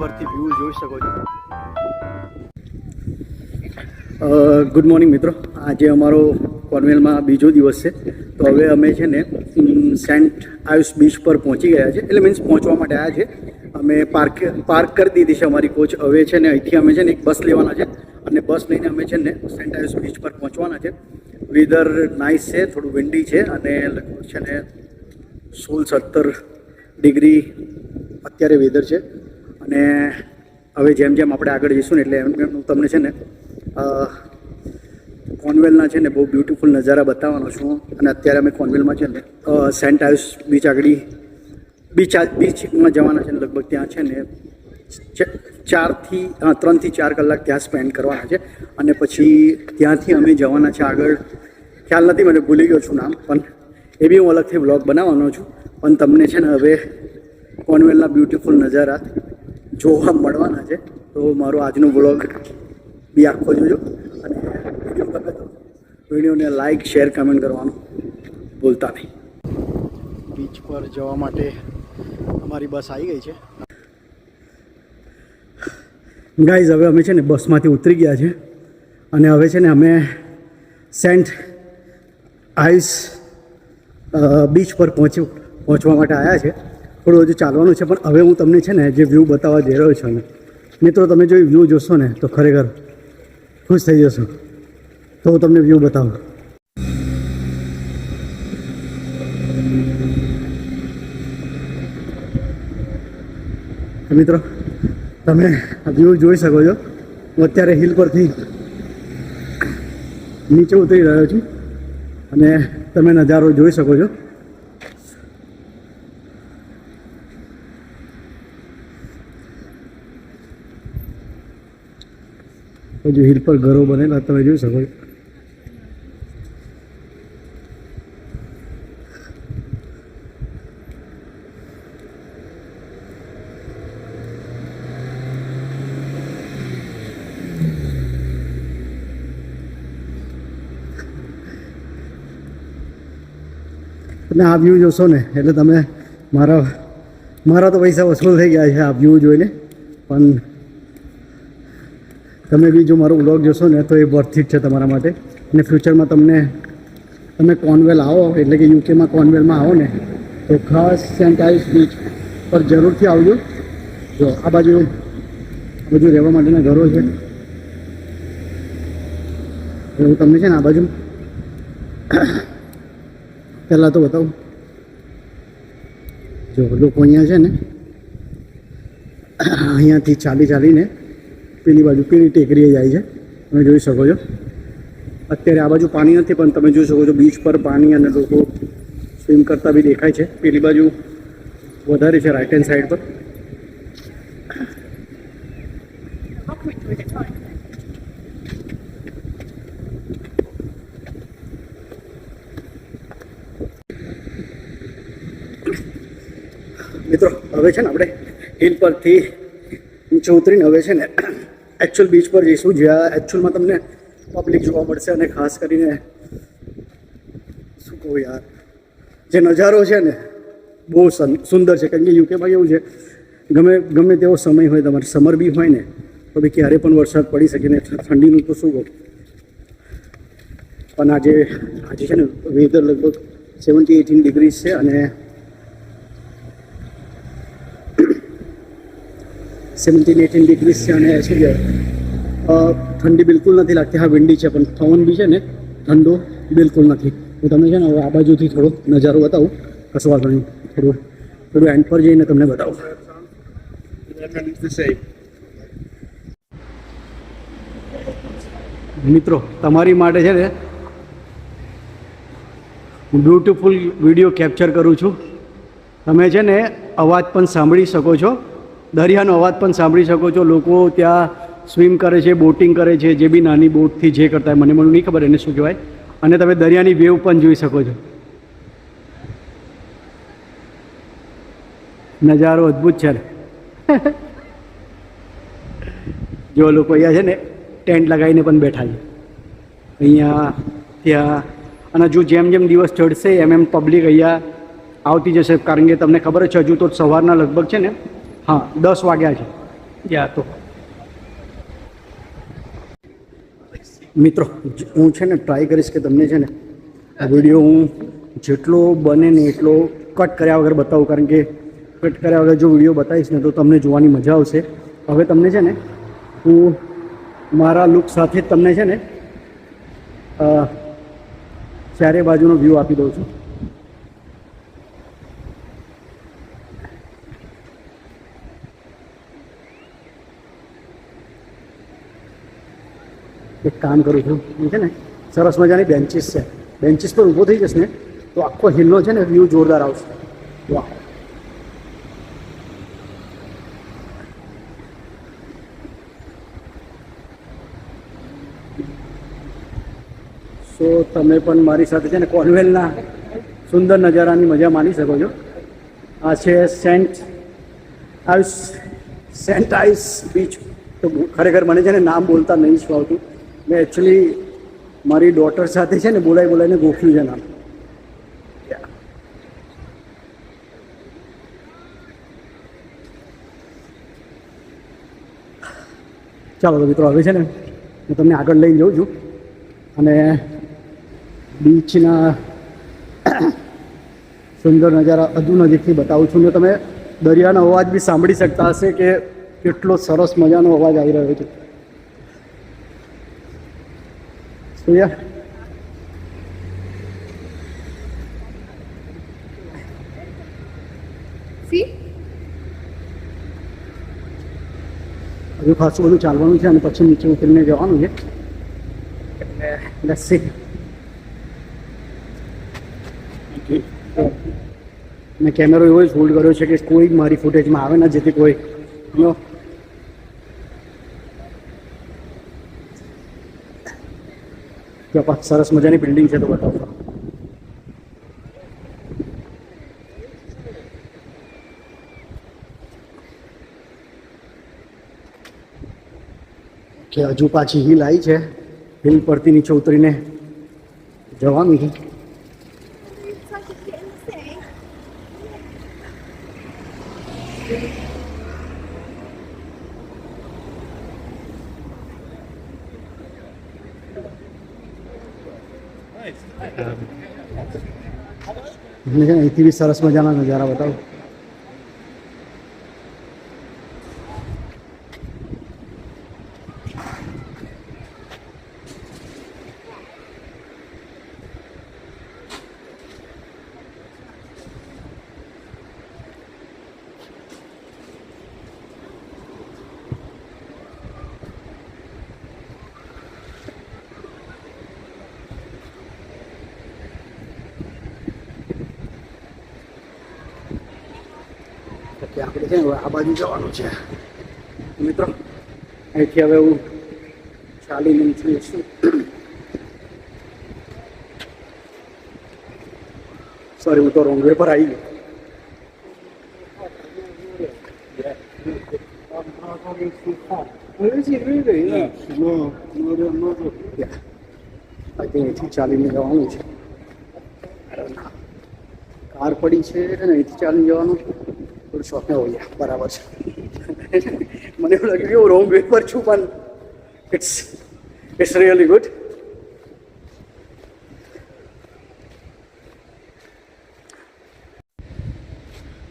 પરથી વ્યૂ જોઈ શકો છો. ગુડ મોર્નિંગ મિત્રો, આજે અમારો કોર્નવેલમાં બીજો દિવસ છે. તો હવે અમે છે ને સેન્ટ આયુસ બીચ પર પહોંચી ગયા છે, એટલે મીન્સ પહોંચવા માટે આવ્યા છે. અમે પાર્ક કરી દીધી છે અમારી કોચ. હવે છે ને અહીંથી અમે છે ને એક બસ લેવાના છે અને બસ લઈને અમે છે ને સેન્ટ આયુસ બીચ પર પહોંચવાના છે. વેધર નાઇસ છે, થોડું વિન્ડી છે અને લગભગ છે ને 16-17 ડિગ્રી અત્યારે વેધર છે. અને હવે જેમ જેમ આપણે આગળ જઈશું ને એટલે એમ હું તમને છે ને કોર્નવેલના છે ને બહુ બ્યુટિફુલ નજારા બતાવવાનો છું. અને અત્યારે અમે કોર્નવેલમાં છે ને સેન્ટ આયુસ બીચ આગળ બીચમાં જવાના છે ને લગભગ ત્યાં છે ને 3 થી 4 કલાક ત્યાં સ્પેન્ડ કરવાના છે. અને પછી ત્યાંથી અમે જવાના છે આગળ, ખ્યાલ નથી, મને ભૂલી ગયો છું નામ, પણ એ બી હું અલગથી વ્લોગ બનાવવાનો છું. પણ તમને છે ને હવે કોર્નવેલના બ્યુટિફુલ નજારા જોવા મળવાના છે. તો મારો આજનો વ્લોગ બી આખો જોજો અને વિડીયો ગમે તો વિડીયોને લાઇક, શેર, કમેન્ટ કરવાનું ભૂલતા નહીં. બીચ પર જવા માટે અમારી બસ આવી ગઈ છે. ગાઈઝ, હવે અમે છે ને બસમાંથી ઉતરી ગયા છે અને હવે છે ને અમે સેન્ટ આયુસ બીચ પર પહોંચવા માટે આવ્યા છે. થોડું હજુ ચાલવાનું છે, પણ હવે હું તમને છે ને જે વ્યૂ બતાવવા જઈ રહ્યો છું ને મિત્રો, તમે જો વ્યૂ જોશો ને તો ખરેખર ખુશ થઈ જશો. તો હું તમને વ્યૂ બતાવું. મિત્રો, તમે આ વ્યૂ જોઈ શકો છો. હું અત્યારે હિલ પરથી નીચે ઉતરી રહ્યો છું અને તમે નજારો જોઈ શકો છો. હજુ હિલ પર ઘરો બનેલા તમે જોઈ શકો છો. અને આ વ્યૂ જોશો ને એટલે તમે મારા તો પૈસા વસૂલ થઈ ગયા છે આ વ્યૂ જોઈને. પણ તમે બી જો મારો વ્લોગ જોશો ને તો એ વર્થ ઇટ છે તમારા માટે. અને ફ્યુચરમાં તમે કોર્નવેલ આવો, એટલે કે યુકેમાં કોર્નવેલમાં આવો ને તો ખાસ સેન્ટ આયુસ બીચ પર જરૂરથી આવજો. જો આ બાજુ બધું રહેવા માટેના ઘરો છે. હું તમને છે ને આ બાજુ પહેલાં તો બતાવું. જો લોકો અહીંયા છે ને અહીંયાથી ચાલીને પેલી બાજુ પેલી ટેકરીએ જાય છે, તમે જોઈ શકો છો. અત્યારે આ બાજુ પાણી નથી, પણ તમે જોઈ શકો છો બીચ પર પાણી અને લોકો સ્વિમ કરતા બી દેખાય છે. પેલી બાજુ વધારે છે રાઇટ હેન્ડ સાઈડ પર. મિત્રો, હવે છે ને આપણે હિલ પરથી નીચે ઉતરીને હવે છે ને એકચ્યુઅલ બીચ પર જઈશું, જ્યાં એકચ્યુઅલમાં તમને પબ્લિક જોવા મળશે. અને ખાસ કરીને શું કહું યાર, જે નજારો છે ને બહુ સુંદર છે. કારણ કે યુકેમાં કેવું છે, ગમે તેવો સમય હોય, તમારે સમર બી હોય ને તો બી ક્યારે પણ વરસાદ પડી શકે ને ઠંડીનું તો શું કહું. પણ આજે છે ને વેધર લગભગ 17-18 ડિગ્રી છે અને 17-18 ડિગ્રી છે અને શું છે, ઠંડી બિલકુલ નથી લાગતી. હા, વિન્ડી છે પણ પવન બી છે ને ઠંડો બિલકુલ નથી. હું તમને છે ને હવે આ બાજુથી થોડો નજારો બતાવું. કશું વાંધો નહીં, થોડું એન્ડ પર જઈને તમને બતાવું. મિત્રો, તમારી માટે છે ને હું બ્યુટિફુલ વિડીયો કેપ્ચર કરું છું. તમે છે ને અવાજ પણ સાંભળી શકો છો, દરિયાનો અવાજ પણ સાંભળી શકો છો. લોકો ત્યાં સ્વિમ કરે છે, બોટિંગ કરે છે, જે બી નાની બોટથી જે કરતા હોય, મને નહીં ખબર એને શું કહેવાય. અને તમે દરિયાની વેવ પણ જોઈ શકો છો. નજારો અદ્ભુત છે. જો લોકો અહીંયા છે ને ટેન્ટ લગાવીને પણ બેઠા છે અહીંયા ત્યાં. અને જો જેમ દિવસ ચડશે એમ પબ્લિક અહીંયા આવતી જશે. કારણ કે તમને ખબર છે હજુ તો સવારના લગભગ છે ને 10 વાગ્યા છે યા તો મિત્રો હું છે ને ટ્રાય કરીશ કે તમને છે ને આ વિડીયો હું જેટલો બને ને એટલો કટ કર્યા વગર બતાવું, કારણ કે કટ કર્યા વગર જો વિડીયો બતાવીશ ને તો તમને જોવાની મજા આવશે. હવે તમને છે ને હું મારા લુક સાથે જ તમને છે ને ચારે બાજુનો વ્યૂ આપી દઉં છું. એક કામ કરું છું, છે ને સરસ મજાની બેન્ચીસ છે, બેન્ચીસ પર ઊભો થઈ જશે ને તો આખો હિલનો છે ને વ્યૂ જોરદાર આવશે. વાહ, સો તમે પણ મારી સાથે છે ને કોર્નવેલના સુંદર નજારાની મજા માણી શકો છો. આ છે સેન્ટ આઇસ બીચ. તો ખરેખર મને છે ને નામ બોલતા નહીં જ આવતું. મેં એકચ્યુઅલી મારી ડોટર સાથે છે ને બોલાવીને ગોખ્યું છે નામ. ચાલો તો મિત્રો હવે છે ને હું તમને આગળ લઈને જાઉં છું અને બીચના સુંદર નજારા હજુ નજીકથી બતાવું છું. ને તમે દરિયાનો અવાજ બી સાંભળી શકતા હશે કે કેટલો સરસ મજાનો અવાજ આવી રહ્યો છે. સૂર્યા હજુ ખાસું બધું ચાલવાનું છે અને પછી નીચે ઉતરીને જવાનું છે. Let's see. મેં કેમેરો એવો જ હોલ્ડ કર્યો છે કે કોઈ મારી ફૂટેજમાં આવે ને, જેથી કોઈ સરસ મજાની બિલ્ડિંગ છે તો બતાવો. કે હજુ પાછી હિલ આવી છે, હિલ પરથી નીચે ઉતરીને જવાનું છે. અહીંથી બી સરસ મજાના નજારા બતાવો. આપણે છે ને આ બાજુ જવાનું છે મિત્રો. અહીંથી હવે હું ચાલીને નીકળી છું. સોરી, હું તો રોંગ વે પર આવી ગયો. અહીંથી ચાલીને જવાનું છે. કાર પડી છે અને અહીંથી ચાલીને જવાનું થોડું શોખને હોય. બરાબર છે. મને એવું લાગ્યું કે હું રોંગ વે પર છું, પણ ઇટ્સ રિયલી ગુડ.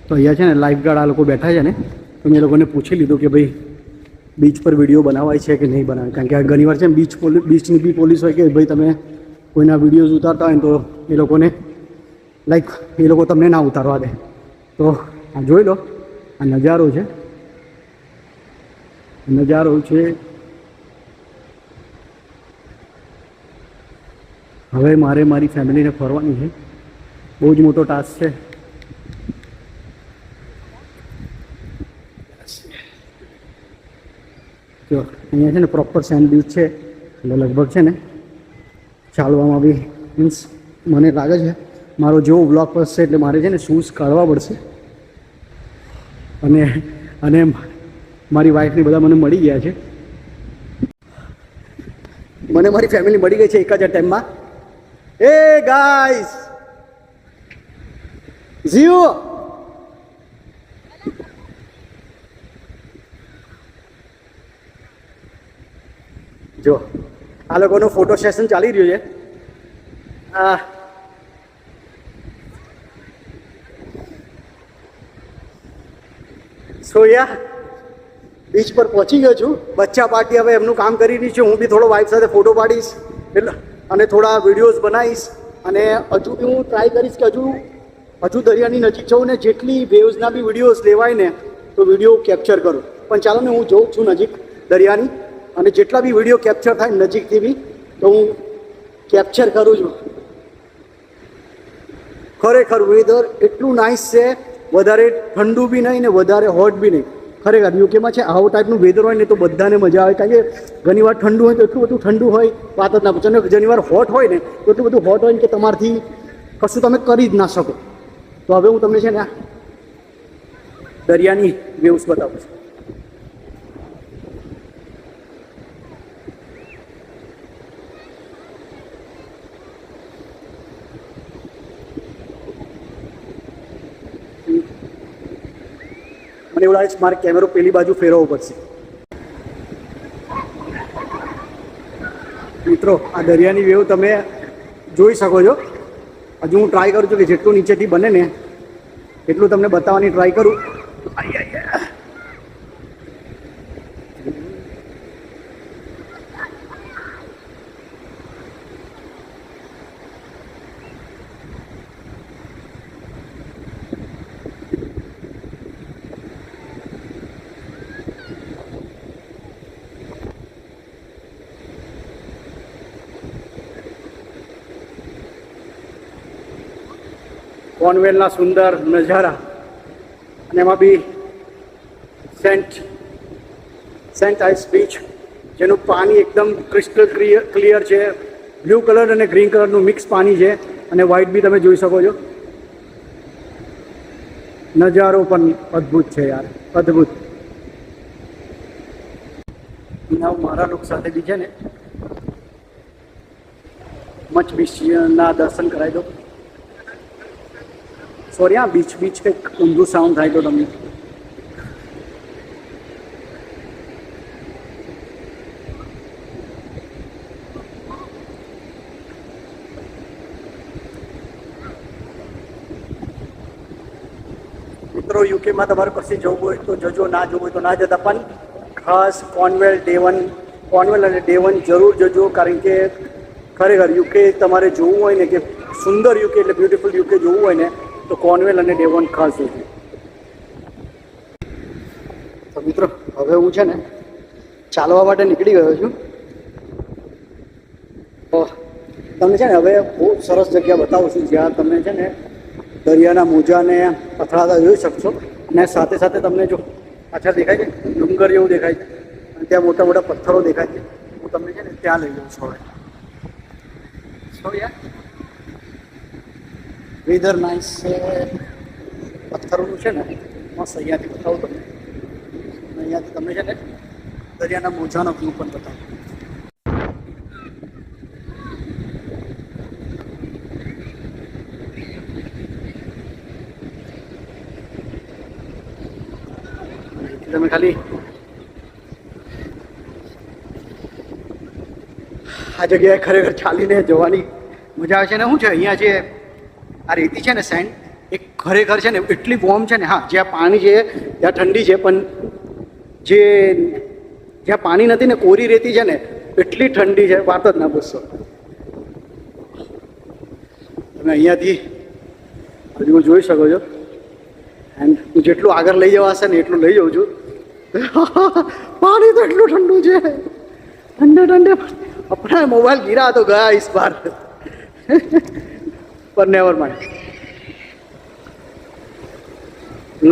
તો અહીંયા છે ને લાઈફ ગાર્ડ આ લોકો બેઠા છે ને, તો મેં એ લોકોને પૂછી લીધું કે ભાઈ બીચ પર વિડીયો બનાવાય છે કે નહીં બનાવાય, કારણ કે આ ઘણી વાર છે ને બીચની બી પોલીસ હોય કે ભાઈ તમે કોઈના વિડીયોઝ ઉતારતા હોય ને તો એ લોકોને એ લોકો તમને ના ઉતારવા દે. તો આ જોઈ લો, આ નજારો છે, હવે મારે મારી ફેમિલીને ફરવાની છે. બહુ જ મોટો ટાસ્ક છે. જો અહીંયા છે ને પ્રોપર સેન્ડ બીચ છે, એટલે લગભગ છે ને ચાલવામાં બી મીન્સ મને લાગે છે મારો જેવો બ્લોક પડશે એટલે મારે છે ને શૂઝ કાઢવા પડશે. અને મારી વાઈફની બધા મને મળી ગયા છે. મને મારી ફેમિલી મળી ગઈ છે એક જ ટાઈમમાં. એ ગાઈસ, જીઓ જો આ લોકોનું ફોટો સેશન ચાલી રહ્યું છે. આ સોયા બીચ પર પહોંચી ગયો છું. બચ્ચા પાર્ટી હવે એમનું કામ કરી રહી છે. હું બી થોડો વાઇફ સાથે ફોટો પાડીશ એટલે અને થોડા વિડીયોઝ બનાવીશ. અને હજુ બી હું ટ્રાય કરીશ કે હજુ દરિયાની નજીક જાઉં ને જેટલી વેવ્સના બી વિડીયોઝ લેવાય ને તો વિડીયો કેપ્ચર કરું. પણ ચાલો ને હું જોઉં છું નજીક દરિયાની અને જેટલા બી વિડીયો કેપ્ચર થાય નજીકથી બી તો હું કેપ્ચર કરું છું. ખરેખર વેધર એટલું નાઇસ છે. વધારે ઠંડુ બી નહીં ને વધારે હોટ બી નહીં. ખરેખર યુકેમાં છે આવું ટાઈપનું વેધર હોય ને તો બધાને મજા આવે. કારણ કે ઘણીવાર ઠંડુ હોય તો એટલું બધું ઠંડુ હોય વાત જ ના પૂછો. અને ઘણીવાર હોટ હોય ને તો એટલું બધું હોટ હોય ને કે તમારથી કશું તમે કરી જ ના શકો. તો હવે હું તમને છે ને દરિયાની વેવ્સ બતાવું છું. મને એવું લાગે છે મારે કેમેરો પેલી બાજુ ફેરવવો પડશે. મિત્રો આ દરિયાની વેવ તમે જોઈ શકો છો. હજુ હું ટ્રાય કરું છું કે જેટલું નીચેથી બને ને એટલું તમને બતાવવાની ટ્રાય કરું. કોર્નવેલના સુંદર નજારા અને એમાં બી સેન્ટ આઇસ બીચ જેનું પાણી એકદમ ક્રિસ્ટલ ક્લિયર છે. બ્લુ કલર અને ગ્રીન કલરનું મિક્સ પાણી છે અને વ્હાઇટ બી તમે જોઈ શકો છો. નજારો પણ અદ્ભુત છે યાર, અદ્ભુત. મારા લોકો સાથે બી છે ને મચ બીચના દર્શન કરાવી દો. સોરી હા, બીચ કંઈક ઊંધું સાઉન્ડ થાય તો તમને. મિત્રો યુકેમાં તમારે કશે જવું હોય તો જજો, ના જવું હોય તો ના જતા. પણ ખાસ કોર્નવેલ અને ડેવન જરૂર જજો. કારણ કે ખરેખર યુકે તમારે જોવું હોય ને કે સુંદર યુકે એટલે બ્યુટીફુલ યુકે જોવું હોય ને તો કોર્નવેલ અને ડેવન ખાસ જોજો. તો મિત્રો હવે હું છે ને ચાલવા માટે નીકળી ગયો છું. તો તમને છે ને હવે બહુ સરસ જગ્યા બતાવું છું જ્યાં તમે છે ને દરિયાના મોજાને અથડાતા જોઈ શકશો. અને સાથે સાથે તમને જો પાછળ દેખાય છે ડુંગર જેવું દેખાય છે અને ત્યાં મોટા મોટા પથ્થરો દેખાય છે. હું તમને છે ને ત્યાં લઈ જાઉં છું હવે. યાર વેધર નાઇસ છે. પથ્થરોનું છે ને મસ્ત અહીંયાથી બતાવું તમને. અહીંયાથી તમને છે ને દરિયાના મોજાનો વ્યૂ પણ બતાવું. તમે ખાલી આ જગ્યાએ ખરેખર ચાલીને જવાની મજા આવે છે. ને શું છે અહીંયા જે આ રેતી છે ને સેન્ડ એ ખરેખર છે ને એટલી વોર્મ છે ને. હા, જ્યાં પાણી છે ત્યાં ઠંડી છે, પણ જ્યાં પાણી નથી ને કોરી રેતી છે ને એટલી ઠંડી છે વાત જ ના પૂછશો. તમે અહીંયાથી હજુ જોઈ શકો છો. એન્ડ હું જેટલું આગળ લઈ જવાશે ને એટલું લઈ જાઉં છું. પાણી તો એટલું ઠંડુ છે, ઠંડે अपना मोबाइल गिरा तो गया इस बार पर नेवर माइंड.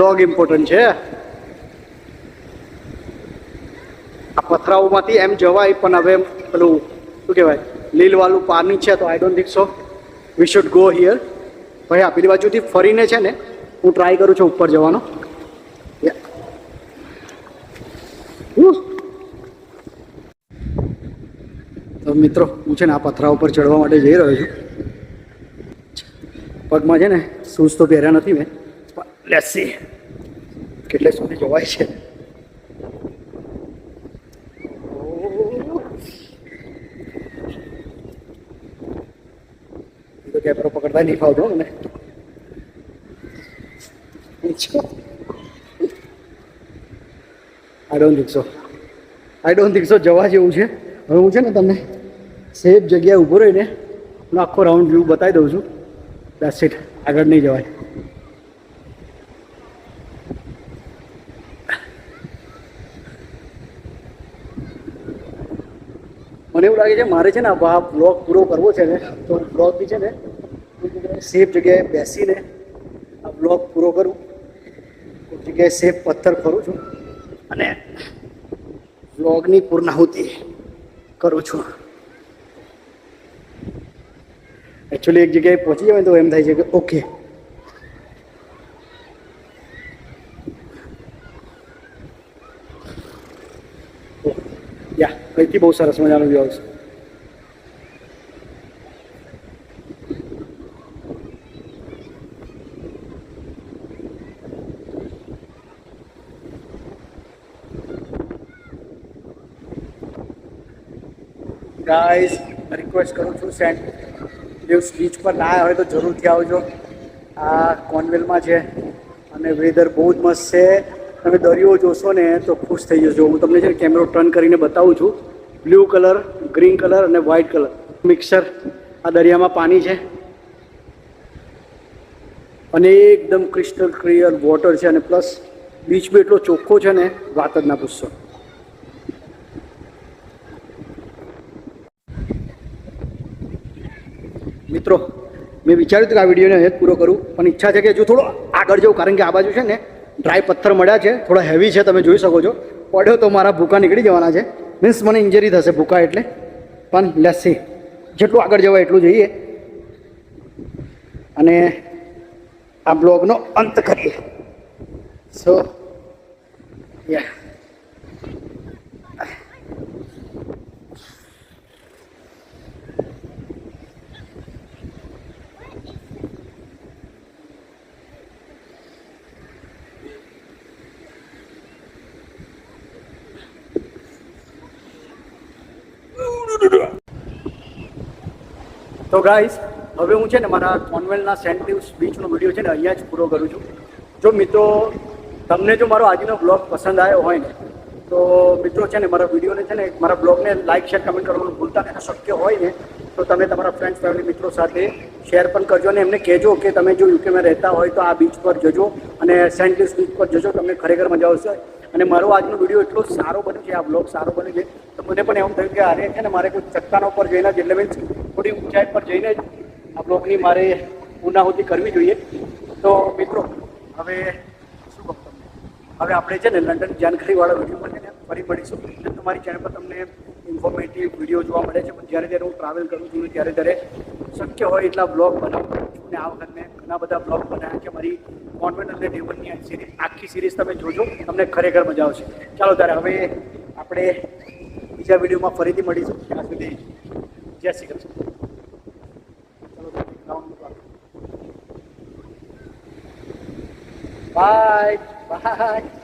લોગ ઇમ્પોર્ટન્ટ છે. આ પથરાઓમાંથી એમ જવાય પણ હવે પેલું શું કહેવાય લીલવાળું પાણી છે તો I don't think so we should go here. ભાઈ આ પેલી બાજુથી ફરીને છે ને હું ટ્રાય કરું છું ઉપર જવાનો. તો મિત્રો હું છે ને આ પથરા ઉપર ચડવા માટે જઈ રહ્યો છું. પગમાં છે ને શૂઝ તો પહેર્યા નથી મેં. લેટ્સ સી કેટલે સુધી જવાય છે. કેમેરો પકડતા નહીં ફાવતો મને. આઈ ડોન્ટ થિંક સો જવા જેવું છે. હવે હું છે ને તમને સેફ જગ્યાએ ઊભો રહીને હું આખો રાઉન્ડ વ્યૂ બતાવી દઉં છું. That's it. આગળ નહીં જવાય. મને એવું લાગે છે મારે છે ને આ બ્લોગ પૂરો કરવો છે ને તો બ્લોગ બી છે ને સેફ જગ્યાએ બેસીને આ બ્લોગ પૂરો કરું. કોઈ જગ્યાએ સેફ પથ્થર ફરું છું અને બ્લોગની પૂર્ણાહુતિ કરું છું. એકચ્યુઅલી એક જગ્યાએ પહોંચી જાય તો એમ થાય છે કે ઓકે યા અહીંથી બહુ સરસ મજાનો વ્યૂ આવશે. ગાઈઝ રિક્વેસ્ટ કરું છું સેન્ટ લ્યુઇસ બીચ પર ના આવ્યા હોય તો જરૂરથી આવજો. આ કોર્નવેલમાં છે અને વેધર બહુ જ મસ્ત છે. તમે દરિયો જોશો ને તો ખુશ થઈ જશો. હું તમને છે ને કેમેરો ટર્ન કરીને બતાવું છું. બ્લુ કલર, ગ્રીન કલર અને વ્હાઇટ કલર મિક્સર આ દરિયામાં પાણી છે અને એકદમ ક્રિસ્ટલ ક્લિયર વોટર છે અને પ્લસ બીચ બી એટલો ચોખ્ખો છે ને વાત જ ના પૂછશો. મિત્રો મેં વિચાર્યું હતું કે આ વિડીયોને અહીં જ પૂરો કરું પણ ઈચ્છા છે કે જો થોડો આગળ જવું કારણ કે આ બાજુ છે ને ડ્રાય પથ્થર મળ્યા છે. થોડા હેવી છે તમે જોઈ શકો છો. પડ્યો તો મારા ભૂકા નીકળી જવાના છે. મીન્સ મને ઇન્જરી થશે ભૂકા એટલે. પણ લેટ્સ સી જેટલું આગળ જવાય એટલું જઈએ અને આ બ્લોગનો અંત કરીએ. સો યા તો ગાઈસ હવે હું છે ને મારા કોર્નવેલના સેન્ટ લ્યુઇસ બીચનો વિડીયો છે ને અહીંયા જ પૂરો કરું છું. જો મિત્રો તમને જો મારો આજનો બ્લોગ પસંદ આવ્યો હોય ને તો મિત્રો છે ને મારા વિડીયોને છે ને મારા બ્લોગને લાઇક શેર કમેન્ટ કરવાનું ભૂલતા નહીં. શક્ય હોય ને તો તમે તમારા ફ્રેન્ડ્સ ફેમિલી મિત્રો સાથે શેર પણ કરજો અને એમને કહેજો કે તમે જો યુકેમાં રહેતા હોય તો આ બીચ પર જજો અને સેન્ટ લ્યુઇસ બીચ પર જજો. તમને ખરેખર મજા આવશે. અને મારો આજનો વિડીયો એટલો સારો બન્યો છે, આ બ્લોગ સારો બન્યો છે તો મને પણ એવું થયું કે અરે છે ને મારે કોઈ ચટ્ટાનો પર જઈને જ એટલે મીન્સ થોડી ઊંચાઈ પર જઈને જ આ બ્લોગની મારે પૂર્ણાહુતિ કરવી જોઈએ. તો મિત્રો હવે શું કહું તમને, હવે આપણે છે ને લંડન જાણકારીવાળા વિડીયો પર છે ને ફરી મળીશું. તમારી ચેનલ પર તમને ઇન્ફોર્મેટિવ વિડીયો જોવા મળે છે પણ જ્યારે જ્યારે હું ટ્રાવેલ કરું છું ત્યારે ત્યારે શક્ય હોય એટલા બ્લોગ બનાવું છું. અને આ વખત મેં ઘણા બધા બ્લોગ બનાવ્યા છે. મારી કોન્વેન્ટ અને ડેવનની સિરીઝ આખી સિરીઝ તમે જોજો, તમને ખરેખર મજા આવશે. ચાલો ત્યારે હવે આપણે બીજા વિડીયોમાં ફરીથી મળીશું. ત્યાં સુધી જય શ્રી કૃષ્ણ. Bye bye.